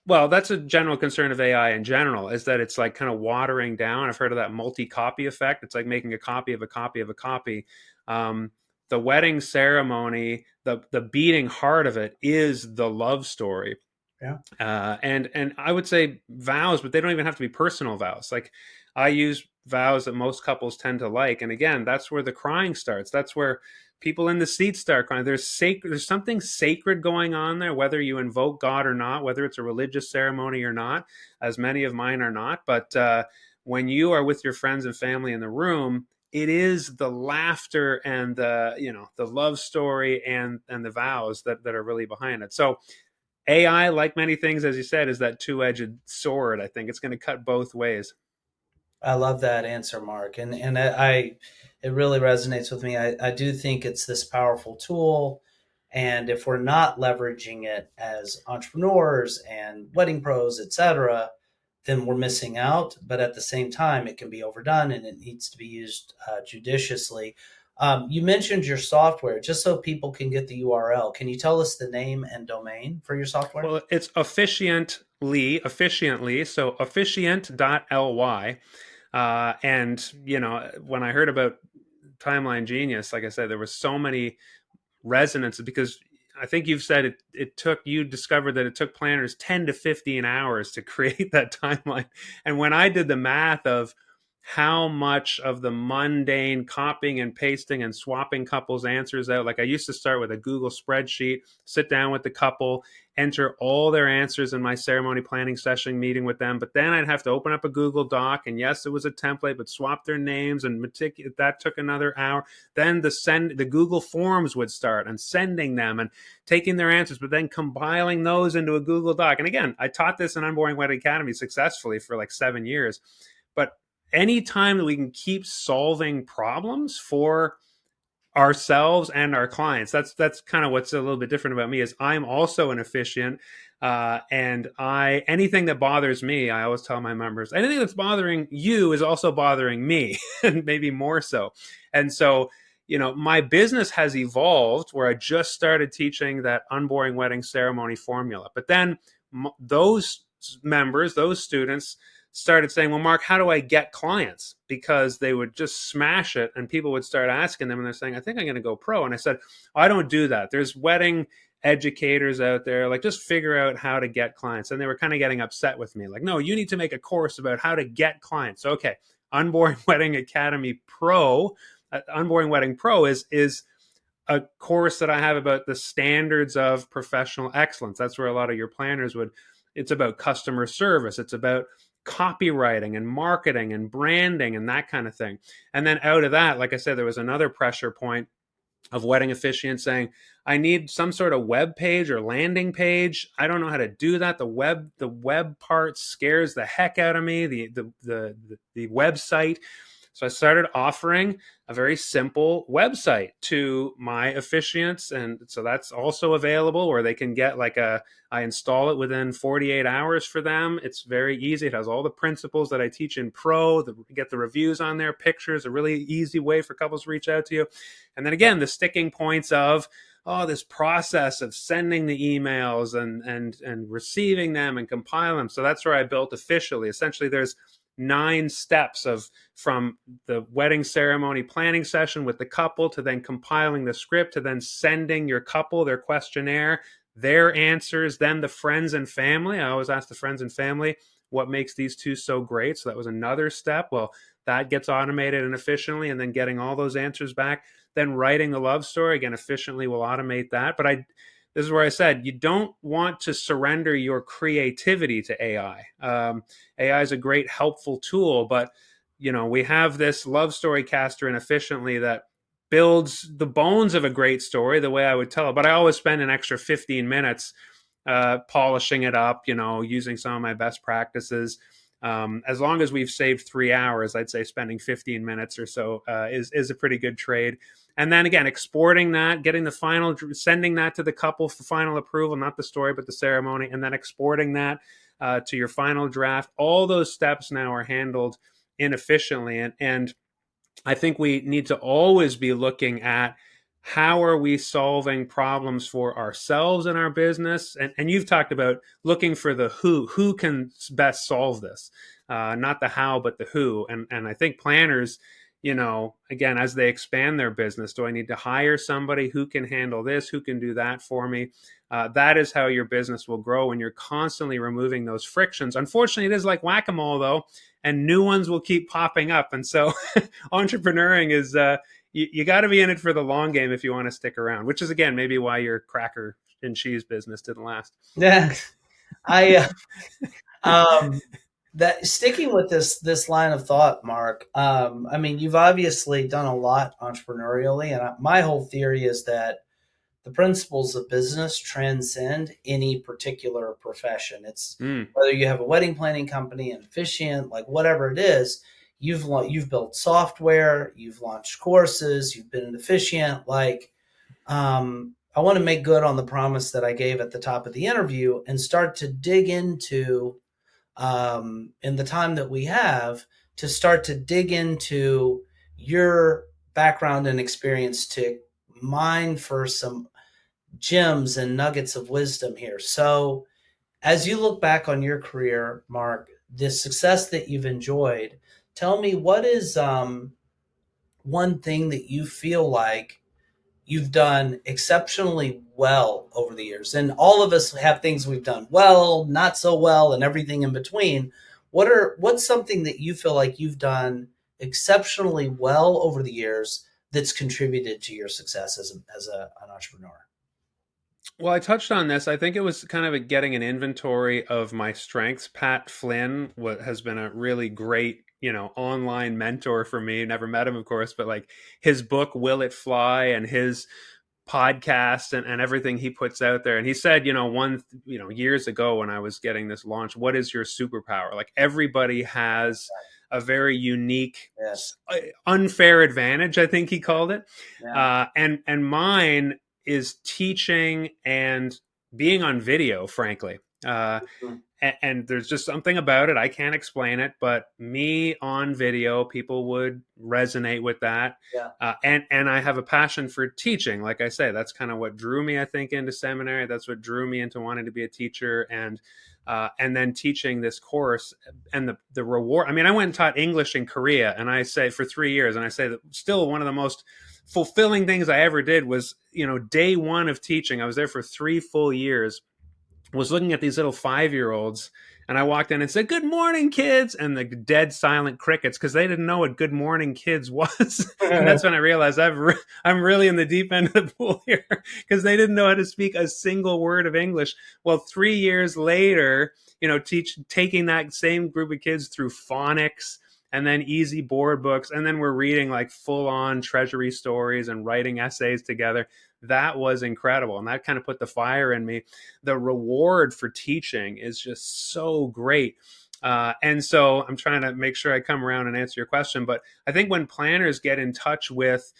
Speaker 1: well, that's a general concern of AI in general, is that it's like kind of watering down. I've heard of that multi-copy effect. It's like making a copy of a copy of a copy. The wedding ceremony, the beating heart of it is the love story.
Speaker 2: Yeah.
Speaker 1: And I would say vows, but they don't even have to be personal vows. Like, I use vows that most couples tend to like. And again, that's where the crying starts. That's where people in the seats start crying. There's something sacred going on there, whether you invoke God or not, whether it's a religious ceremony or not, as many of mine are not. But when you are with your friends and family in the room, it is the laughter and the love story and the vows that are really behind it. So AI, like many things, as you said, is that two-edged sword. I think it's going to cut both ways.
Speaker 2: I love that answer, Mark, and it really resonates with me. I do think it's this powerful tool, and if we're not leveraging it as entrepreneurs and wedding pros, etc., then we're missing out. But at the same time, it can be overdone, and it needs to be used judiciously. You mentioned your software, just so people can get the URL. Can you tell us the name and domain for your software?
Speaker 1: Well, it's efficiently, so officiant.ly. And, when I heard about Timeline Genius, like I said, there was so many resonances, because I think you've said you discovered that it took planners 10 to 15 hours to create that timeline. And when I did the math of how much of the mundane copying and pasting and swapping couples' answers out, like I used to start with a Google spreadsheet, sit down with the couple, enter all their answers in my ceremony planning session meeting with them. But then I'd have to open up a Google Doc, and yes, it was a template, but swap their names, and that took another hour. Then the Google Forms would start, and sending them and taking their answers, but then compiling those into a Google Doc. And again, I taught this in Unboring Wedding Academy successfully for like 7 years. But anytime that we can keep solving problems for ourselves and our clients. That's kind of what's a little bit different about me is I'm also an officiant. And anything that bothers me, I always tell my members, anything that's bothering you is also bothering me, and maybe more so. And so, my business has evolved where I just started teaching that unboring wedding ceremony formula. But then those members, those students started saying, well, Mark, how do I get clients? Because they would just smash it and people would start asking them and they're saying, I think I'm going to go pro. And I said, I don't do that. There's wedding educators out there, like just figure out how to get clients. And they were kind of getting upset with me, like, no, you need to make a course about how to get clients. Okay, Unboring Wedding Academy Pro, Unboring Wedding Pro is a course that I have about the standards of professional excellence. That's where a lot of your planners would. It's about customer service. It's about copywriting and marketing and branding and that kind of thing. And then out of that, like I said, there was another pressure point of wedding officiants saying, I need some sort of web page or landing page. I don't know how to do that. The web part scares the heck out of me, the website. So I started offering a very simple website to my officiants. And so that's also available where they can get I install it within 48 hours for them. It's very easy. It has all the principles that I teach in Pro, get the reviews on there, pictures, a really easy way for couples to reach out to you. And then again, the sticking points of, this process of sending the emails and receiving them and compiling them. So that's where I built officially. Essentially, there's 9 steps from the wedding ceremony planning session with the couple to then compiling the script to then sending your couple their questionnaire, their answers, then the friends and family. I always ask the friends and family, what makes these two so great? So that was another step. Well, that gets automated and efficiently, and then getting all those answers back. Then writing the love story, again, efficiently will automate that. But this is where I said, you don't want to surrender your creativity to AI. AI is a great helpful tool, but we have this love story caster and efficiently that builds the bones of a great story the way I would tell it. But I always spend an extra 15 minutes polishing it up, using some of my best practices. As long as we've saved 3 hours, I'd say spending 15 minutes or so is a pretty good trade. And then again, exporting that, getting the final, sending that to the couple for final approval, not the story, but the ceremony, and then exporting that to your final draft. All those steps now are handled inefficiently. And I think we need to always be looking at how are we solving problems for ourselves in our business? And you've talked about looking for the who can best solve this, not the how, but the who. And I think planners, again, as they expand their business, do I need to hire somebody who can handle this, who can do that for me? That is how your business will grow when you're constantly removing those frictions. Unfortunately, it is like whack-a-mole, though, and new ones will keep popping up. And so entrepreneuring is, you got to be in it for the long game if you want to stick around, which is, again, maybe why your cracker and cheese business didn't last.
Speaker 2: Yeah. That sticking with this line of thought, Mark. You've obviously done a lot entrepreneurially, and my whole theory is that the principles of business transcend any particular profession. It's whether you have a wedding planning company, an officiant, like whatever it is. You've built software, you've launched courses, you've been an officiant. I want to make good on the promise that I gave at the top of the interview and start to dig into. In the time that we have to start to dig into your background and experience to mine for some gems and nuggets of wisdom here. So as you look back on your career, Mark, the success that you've enjoyed, tell me what is one thing that you feel like you've done exceptionally well over the years. And all of us have things we've done well, not so well, and everything in between. What's something that you feel like you've done exceptionally well over the years that's contributed to your success as an entrepreneur?
Speaker 1: Well, I touched on this. I think it was kind of getting an inventory of my strengths. Pat Flynn has been a really great online mentor for me. Never met him, of course, but his book, Will It Fly, and his podcast and everything he puts out there. And he said, years ago when I was getting this launch, what is your superpower? Everybody has a very unique,
Speaker 2: Yes.
Speaker 1: unfair advantage, I think he called it.
Speaker 2: Yeah.
Speaker 1: And mine is teaching and being on video, frankly.
Speaker 2: Mhm.
Speaker 1: And there's just something about it. I can't explain it, but me on video, people would resonate with that.
Speaker 2: Yeah.
Speaker 1: And I have a passion for teaching. Like I say, that's kind of what drew me, I think, into seminary. That's what drew me into wanting to be a teacher, and then teaching this course and the reward. I mean, I went and taught English in Korea, and I say for 3 years, and I say that still one of the most fulfilling things I ever did was, day one of teaching. I was there for 3 full years, was looking at these little 5-year-olds, and I walked in and said, "Good morning, kids," and the dead silent crickets, because they didn't know what "Good morning, kids" was. And that's when I realized I'm really in the deep end of the pool here, because they didn't know how to speak a single word of English. Well, 3 years later, taking that same group of kids through phonics and then easy board books, and then we're reading like full-on treasury stories and writing essays together. That was incredible, and that kind of put the fire in me. The reward for teaching is just so great. And so I'm trying to make sure I come around and answer your question. But I think when planners get in touch with,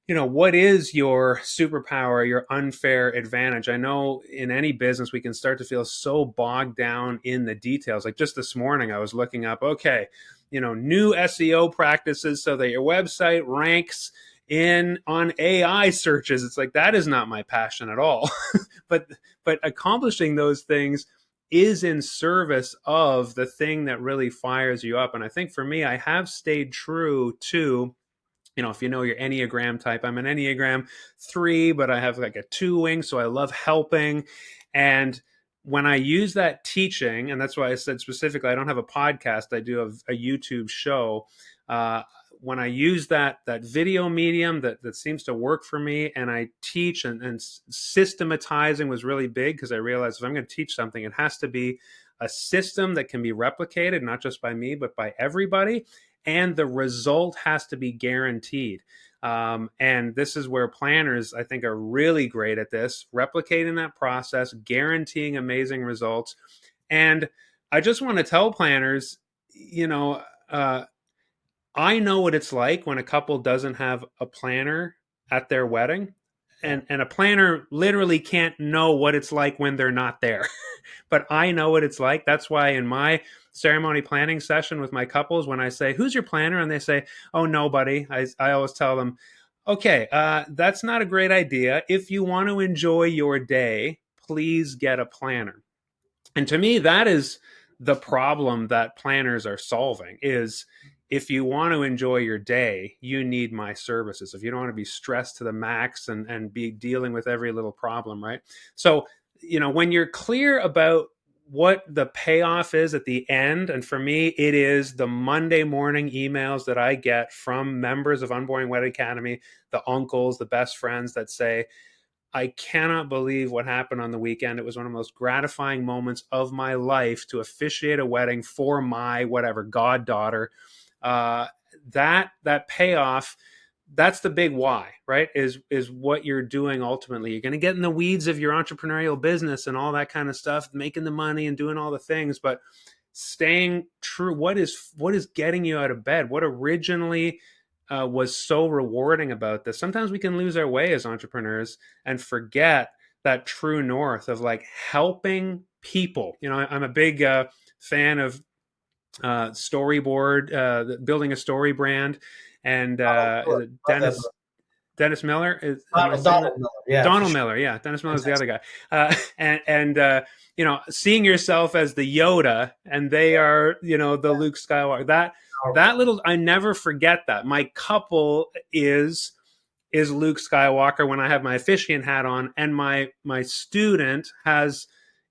Speaker 1: what is your superpower, your unfair advantage? I know in any business, we can start to feel so bogged down in the details. Like just this morning, I was looking up, okay, new SEO practices so that your website ranks on AI searches. It's like, that is not my passion at all. but accomplishing those things is in service of the thing that really fires you up. And I think for me, I have stayed true to, if you know your Enneagram type, I'm an Enneagram 3, but I have like a 2 wing, so I love helping. And when I use that teaching, and that's why I said specifically, I don't have a podcast, I do a YouTube show. When I use that video medium that seems to work for me, and I teach, and systematizing was really big, because I realized if I'm going to teach something, it has to be a system that can be replicated, not just by me, but by everybody. And the result has to be guaranteed. And this is where planners, I think, are really great at this, replicating that process, guaranteeing amazing results. And I just want to tell planners, I know what it's like when a couple doesn't have a planner at their wedding. And a planner literally can't know what it's like when they're not there. But I know what it's like. That's why in my ceremony planning session with my couples, when I say, "Who's your planner?" and they say, "Oh, nobody," I always tell them, "Okay, that's not a great idea. If you want to enjoy your day, please get a planner." And to me, that is the problem that planners are solving, is if you want to enjoy your day, you need my services. If you don't want to be stressed to the max and be dealing with every little problem, right? So, when you're clear about what the payoff is at the end, and for me, it is the Monday morning emails that I get from members of Unboring Wedding Academy, the uncles, the best friends that say, "I cannot believe what happened on the weekend. It was one of the most gratifying moments of my life to officiate a wedding for my whatever goddaughter." Uh, that payoff, that's the big why, right? Is what you're doing ultimately. You're going to get in the weeds of your entrepreneurial business and all that kind of stuff, making the money and doing all the things, but staying true. What is getting you out of bed? What originally was so rewarding about this? Sometimes we can lose our way as entrepreneurs and forget that true north of like helping people. I'm a big fan of storyboard, building a story brand, and is it
Speaker 2: Love that
Speaker 1: Dennis Miller? Am I
Speaker 2: book.
Speaker 1: saying that?
Speaker 2: Donald Miller. Yeah, for
Speaker 1: Donald
Speaker 2: sure.
Speaker 1: Miller, yeah. Dennis Miller is the other
Speaker 2: Fantastic.
Speaker 1: guy. And seeing yourself as the Yoda, and they are, the Luke Skywalker. That little, I never forget that. My couple is Luke Skywalker when I have my officiant hat on, and my student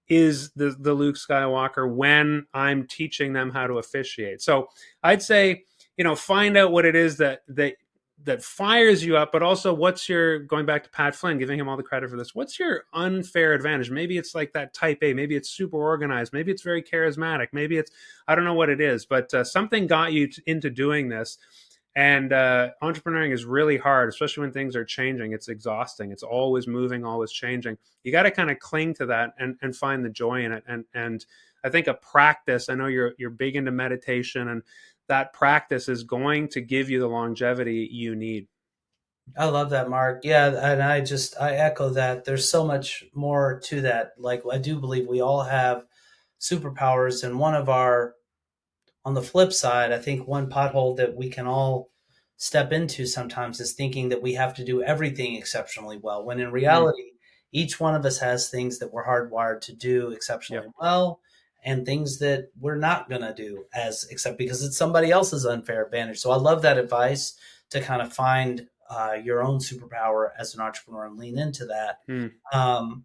Speaker 1: is the Luke Skywalker when I'm teaching them how to officiate. So I'd say, find out what it is that fires you up, but also what's your, going back to Pat Flynn, giving him all the credit for this, what's your unfair advantage? Maybe it's like that type A, maybe it's super organized, maybe it's very charismatic, maybe it's, I don't know what it is, but something got you into doing this. And entrepreneuring is really hard, especially when things are changing. It's exhausting. It's always moving, always changing. You got to kind of cling to that and find the joy in it. And I think a practice, I know you're big into meditation, and that practice is going to give you the longevity you need.
Speaker 2: I love that, Mark. Yeah, and I echo that. There's so much more to that. Like I do believe we all have superpowers, and one of our on the flip side, I think one pothole that we can all step into sometimes is thinking that we have to do everything exceptionally well, when in
Speaker 1: Mm,
Speaker 2: reality, each one of us has things that we're hardwired to do exceptionally
Speaker 1: yep.
Speaker 2: well and things that we're not going to do as except because it's somebody else's unfair advantage. So I love that advice to kind of find your own superpower as an entrepreneur and lean into that.
Speaker 1: Mm.
Speaker 2: Um,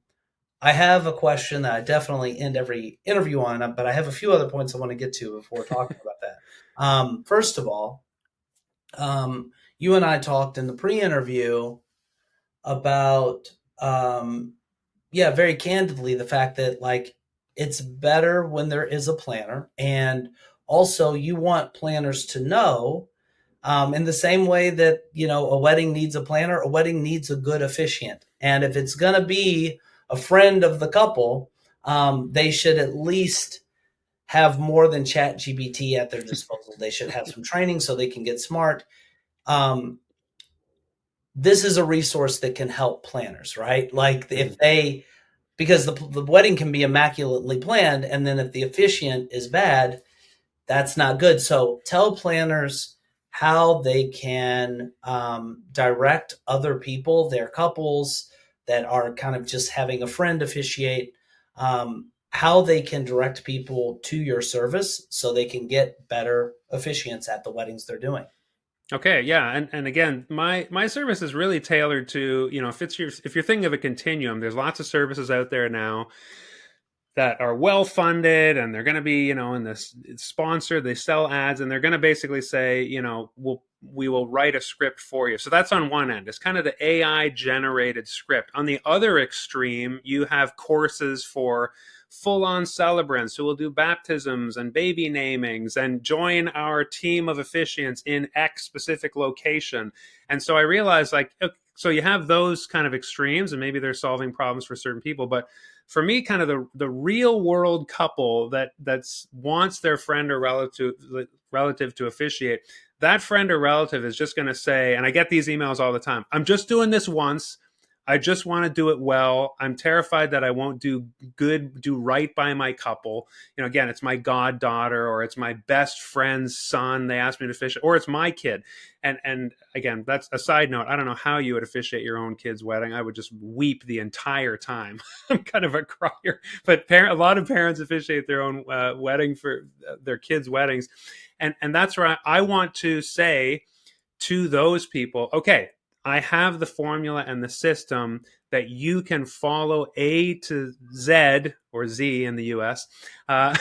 Speaker 2: I have a question that I definitely end every interview on, but I have a few other points I want to get to before talking about that. First of all, you and I talked in the pre-interview about, very candidly, the fact that like it's better when there is a planner, and also you want planners to know, in the same way that a wedding needs a planner, a wedding needs a good officiant, and if it's going to be a friend of the couple, they should at least have more than chat gbt at their disposal. They should have some training so they can get smart. um, this is a resource that can help planners, right? Like
Speaker 1: Mm.
Speaker 2: if they, because the wedding can be immaculately planned, and then if the officiant is bad, that's not good. So tell planners how they can direct other people, their couples that are kind of just having a friend officiate, how they can direct people to your service so they can get better officiants at the weddings they're doing.
Speaker 1: Okay, yeah, and again, my service is really tailored to, if you're thinking of a continuum, there's lots of services out there now that are well funded, and they're going to be, in this sponsored, they sell ads, and they're going to basically say, we will write a script for you. So that's on one end. It's kind of the AI generated script. On the other extreme, you have courses for full on celebrants who will do baptisms and baby namings and join our team of officiants in X specific location. And so I realized, like, so you have those kind of extremes, and maybe they're solving problems for certain people, but for me, kind of the real world couple that's wants their friend or relative to officiate, that friend or relative is just going to say, and I get these emails all the time, I'm just doing this once. I just want to do it well. I'm terrified that I won't do right by my couple. Again, it's my goddaughter, or it's my best friend's son. They asked me to officiate, or it's my kid. And again, that's a side note. I don't know how you would officiate your own kid's wedding. I would just weep the entire time. I'm kind of a crier, but a lot of parents officiate their own wedding for their kids' weddings, and that's where I want to say to those people, okay, I have the formula and the system that you can follow A to Z, or Z in the US, and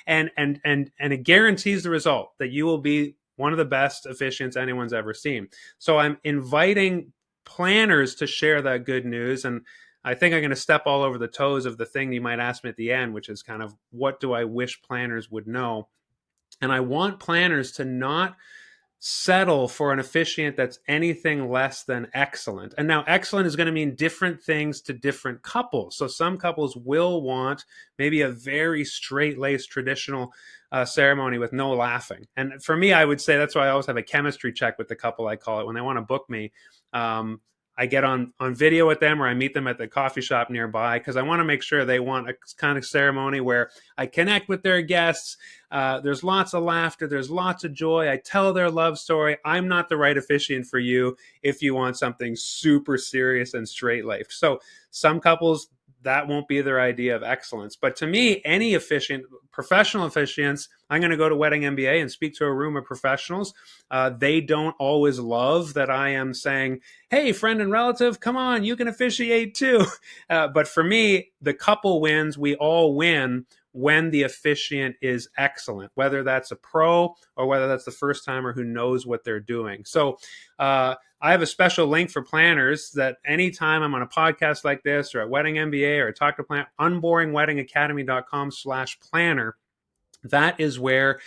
Speaker 1: it guarantees the result that you will be one of the best officiants anyone's ever seen. So I'm inviting planners to share that good news, and I think I'm going to step all over the toes of the thing you might ask me at the end, which is kind of, what do I wish planners would know? And I want planners to not settle for an officiant that's anything less than excellent. And now excellent is going to mean different things to different couples. So some couples will want maybe a very straight-laced traditional ceremony with no laughing. And for me, I would say that's why I always have a chemistry check with the couple, I call it, when they want to book me. I get on video with them, or I meet them at the coffee shop nearby, because I want to make sure they want a kind of ceremony where I connect with their guests. There's lots of laughter. There's lots of joy. I tell their love story. I'm not the right officiant for you if you want something super serious and straight-laced. So some couples, that won't be their idea of excellence. But to me, any officiant, professional officiants, I'm going to go to Wedding MBA and speak to a room of professionals. They don't always love that I am saying, hey, friend and relative, come on, you can officiate too. But for me, the couple wins. We all win when the officiant is excellent, whether that's a pro or whether that's the first timer who knows what they're doing. So I have a special link for planners that anytime I'm on a podcast like this, or at Wedding MBA, or talk to plan, unboringweddingacademy.com/planner. That is where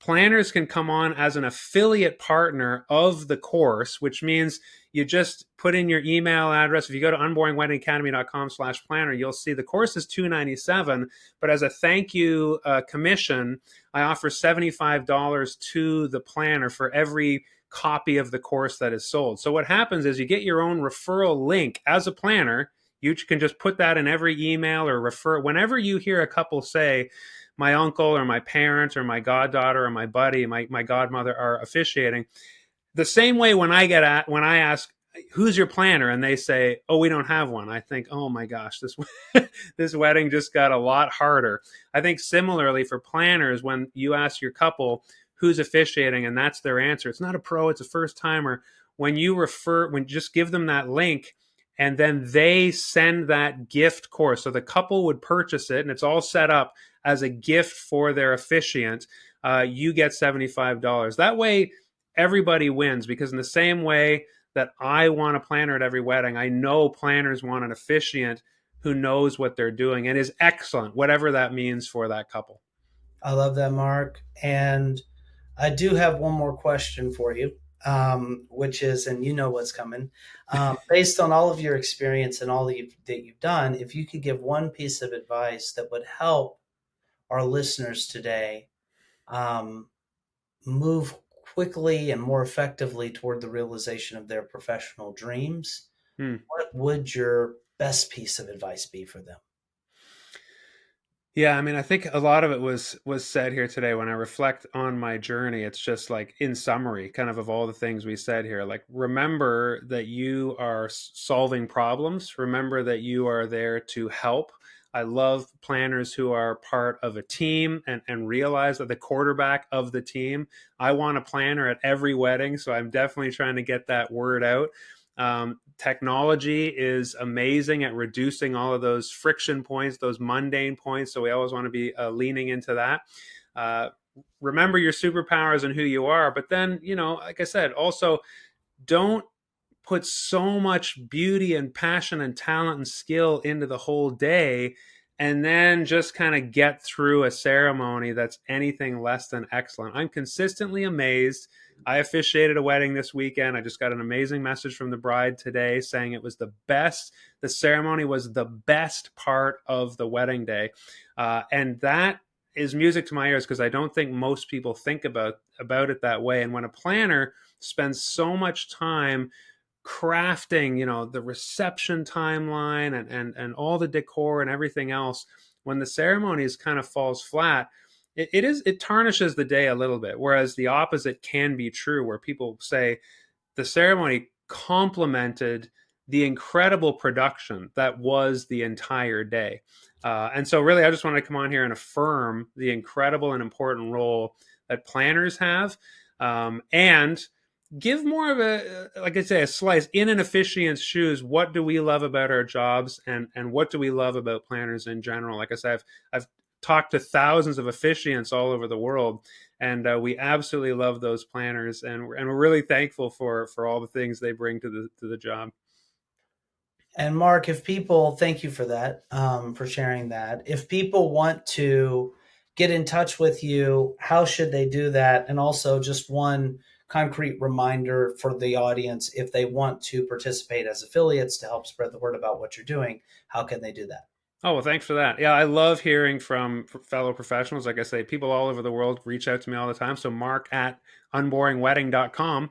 Speaker 1: planners can come on as an affiliate partner of the course, which means you just put in your email address. If you go to unboringweddingacademy.com/planner, you'll see the course is $297, but as a thank you commission, I offer $75 to the planner for every copy of the course that is sold. So what happens is you get your own referral link as a planner. You can just put that in every email or refer. Whenever you hear a couple say, my uncle or my parent or my goddaughter or my buddy, my godmother are officiating, the same way when I ask, who's your planner? And they say, oh, we don't have one. I think, oh my gosh, this wedding just got a lot harder. I think similarly for planners, when you ask your couple who's officiating and that's their answer, it's not a pro, it's a first timer. When you just give them that link, and then they send that gift course. So the couple would purchase it, and it's all set up as a gift for their officiant. You get $75. That way, everybody wins, because in the same way that I want a planner at every wedding, I know planners want an officiant who knows what they're doing and is excellent, whatever that means for that couple.
Speaker 2: I love that, Mark. And I do have one more question for you, which is, and you know what's coming, based on all of your experience and all that you've done, if you could give one piece of advice that would help our listeners today move quickly and more effectively toward the realization of their professional dreams, what would your best piece of advice be for them?
Speaker 1: Yeah, I mean, I think a lot of it was said here today. When I reflect on my journey, it's just like, in summary, kind of all the things we said here. Like, remember that you are solving problems. Remember that you are there to help. I love planners who are part of a team and realize that the quarterback of the team. I want a planner at every wedding, so I'm definitely trying to get that word out. Technology is amazing at reducing all of those friction points, those mundane points. So we always want to be leaning into that. Remember your superpowers and who you are. But then, like I said, also don't put so much beauty and passion and talent and skill into the whole day and then just kind of get through a ceremony that's anything less than excellent. I'm consistently amazed. I officiated a wedding this weekend. I just got an amazing message from the bride today saying it was the best. The ceremony was the best part of the wedding day. And that is music to my ears, because I don't think most people think about it that way. And when a planner spends so much time crafting, the reception timeline and all the decor and everything else, when the ceremony kind of falls flat, it tarnishes the day a little bit. Whereas the opposite can be true, where people say the ceremony complemented the incredible production that was the entire day. And so really, I just want to come on here and affirm the incredible and important role that planners have, and give more of a slice in an officiant's shoes. What do we love about our jobs, and what do we love about planners in general? Like I said, I've talked to thousands of officiants all over the world, and we absolutely love those planners, and we're really thankful for all the things they bring to the job.
Speaker 2: And Mark, thank you for that, for sharing that. If people want to get in touch with you, how should they do that? And also, just one concrete reminder for the audience, if they want to participate as affiliates to help spread the word about what you're doing, how can they do that?
Speaker 1: Oh, well, thanks for that. Yeah, I love hearing from fellow professionals. Like I say, people all over the world reach out to me all the time. So Mark at unboringwedding.com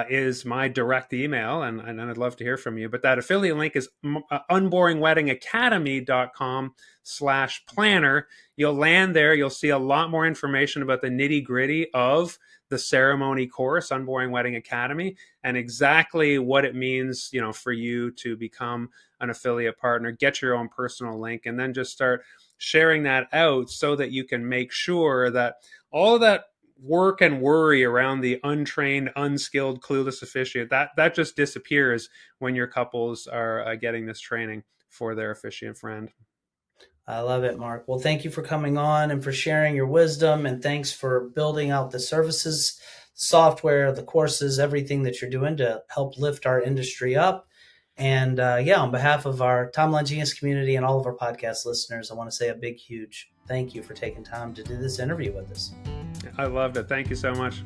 Speaker 1: is my direct email, and I'd love to hear from you. But that affiliate link is unboringweddingacademy.com/planner. You'll land there. You'll see a lot more information about the nitty gritty of the ceremony course, Unboring Wedding Academy, and exactly what it means, for you to become an affiliate partner, get your own personal link, and then just start sharing that out so that you can make sure that all of that work and worry around the untrained, unskilled, clueless officiant, that just disappears when your couples are getting this training for their officiant friend.
Speaker 2: I love it, Mark. Well, thank you for coming on and for sharing your wisdom, and thanks for building out the services, software, the courses, everything that you're doing to help lift our industry up. And on behalf of our Timeline Genius community and all of our podcast listeners, I want to say a big, huge thank you for taking time to do this interview with us.
Speaker 1: I loved it. Thank you so much.